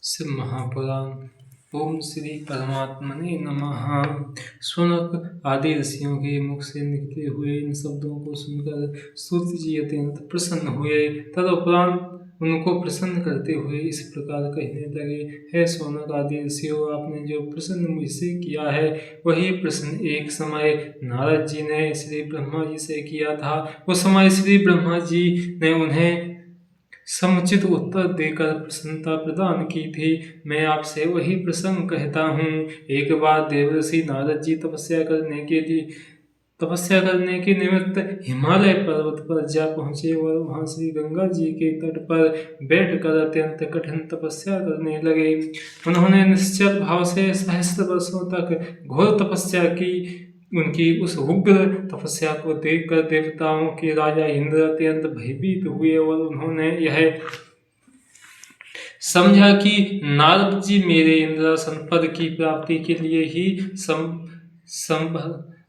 शिव महापुराण। ओम श्री परमात्मने नमः। शौनक आदि ऋषियों के मुख से निकले हुए इन शब्दों को सुनकर सूत जी अत्यंत प्रसन्न हुए। तदुपरांत उनको प्रसन्न करते हुए इस प्रकार कहने लगे, हे शौनक आदि ऋषियों, आपने जो प्रश्न मुझसे किया है वही प्रश्न एक समय नारद जी ने श्री ब्रह्मा जी से किया था। उस समय श्री ब्रह्मा जी ने उन्हें समुचित उत्तर देकर प्रसन्नता प्रदान की थी। मैं आपसे वही प्रसंग कहता हूँ। एक बार देवर्षि नारद जी तपस्या करने के निमित्त हिमालय पर्वत पर जा पहुँचे और वहाँ श्री गंगा जी के तट पर बैठकर अत्यंत कठिन तपस्या करने लगे। उन्होंने निश्चल भाव से सहस्त्र वर्षों तक घोर तपस्या की। उनकी उस उग्र तपस्या को देखकर देवताओं के राजा इंद्र अत्यंत भयभीत हुए और उन्होंने यह समझा कि नारद जी मेरे इंद्रासन पद की प्राप्ति के लिए ही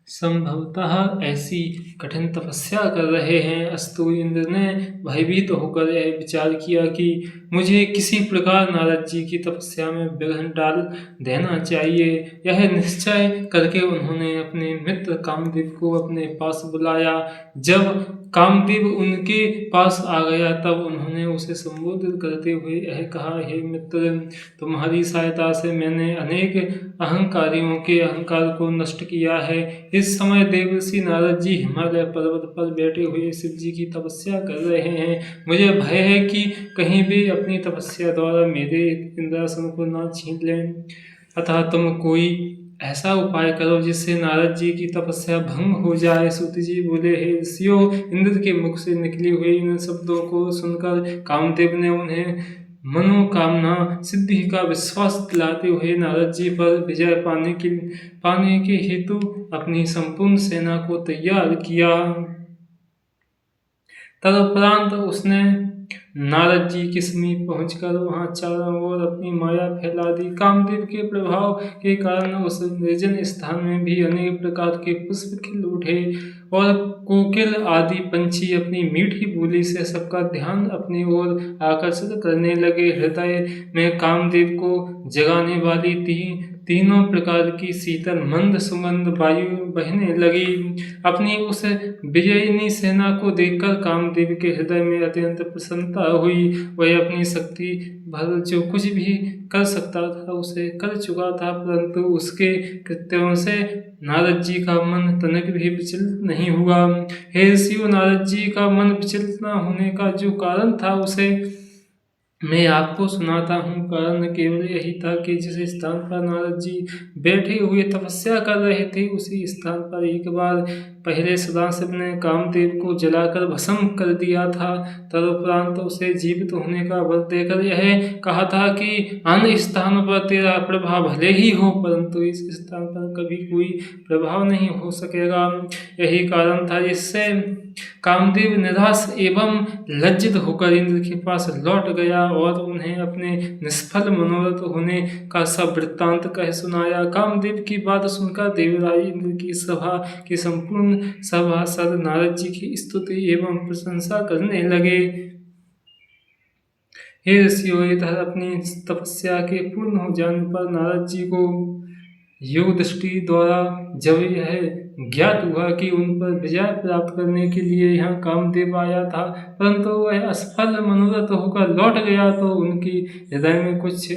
संभवतः ऐसी कठिन तपस्या कर रहे हैं। अस्तु इंद्र ने भयभीत होकर यह विचार किया कि मुझे किसी प्रकार नारद जी की तपस्या में विघ्न डाल देना चाहिए। यह निश्चय करके उन्होंने अपने मित्र कामदेव को अपने पास बुलाया। जब कामदेव उनके पास आ गया तब उन्होंने उसे संबोधित करते हुए यह कहा, हे मित्र, तुम्हारी सहायता से मैंने अनेक अहंकारियों के अहंकार को नष्ट किया है। इस समय देवर्षि नारद जी हिमालय पर्वत पर बैठे हुए शिव जी की तपस्या कर रहे हैं। मुझे भय है कि कहीं भी अपनी तपस्या द्वारा मेरे इंद्रासन को न छीन लें। अतः तुम कोई ऐसा उपाय करो जिससे नारद जी की तपस्या भंग हो जाए। सूत जी बोले, हे ऋषियों, इंद्र के मुख से निकले हुए इन शब्दों को सुनकर कामदेव ने उन्हें मनोकामना सिद्धि का विश्वास दिलाते हुए नारद जी पर विजय पाने के हेतु अपनी संपूर्ण सेना को तैयार किया। तदुपरांत उसने नारद जी के समीप पहुंचकर वहां चारों ओर अपनी माया फैला दी। कामदेव के प्रभाव के कारण उस निर्जन स्थान में भी अनेक प्रकार के पुष्प खिल उठे और कोकिल आदि पंछी अपनी मीठी बोली से सबका ध्यान अपनी ओर आकर्षित करने लगे। हृदय में कामदेव को जगाने वाली तीनों प्रकार की शीतल मंद सुगंध वायु बहने लगी। अपनी उस विजयिनी सेना को देखकर कामदेव के हृदय में अत्यंत प्रसन्नता हुई। वह अपनी शक्ति भर जो कुछ भी कर सकता था उसे कर चुका था, परंतु उसके कृत्यों से नारद जी का मन तनिक भी विचलित नहीं हुआ। हे ऋषियों, नारद जी का मन विचलित न होने का जो कारण था उसे मैं आपको सुनाता हूँ। कारण केवल यही था कि जिस स्थान पर नारद जी बैठे हुए तपस्या कर रहे थे उसी स्थान पर एक बार पहले सदाशिव ने कामदेव को जलाकर भस्म कर दिया था। तदुपरांत उसे जीवित होने का वर देकर यह कहा था कि अन्य स्थानों पर तेरा प्रभाव भले ही हो, परंतु इस स्थान पर कभी कोई प्रभाव नहीं हो सकेगा। यही कारण था जिससे कामदेव निराश एवं लज्जित होकर इंद्र के पास लौट गया और उन्हें अपने निष्फल मनोरथ होने का सब वृत्तांत कह सुनाया। कामदेव की बात सुनकर देवराज इंद्र की सभा के संपूर्ण सभासद नारद जी की स्तुति एवं प्रशंसा करने लगे। हे ऋषियों, इधर अपनी तपस्या के पूर्ण हो जाने पर नारद जी को योग दृष्टि द्वारा जब यह ज्ञात हुआ कि उन पर विजय प्राप्त करने के लिए यहाँ कामदेव आया था, परंतु वह असफल मनोरथ होकर लौट गया, तो उनकी हृदय में कुछ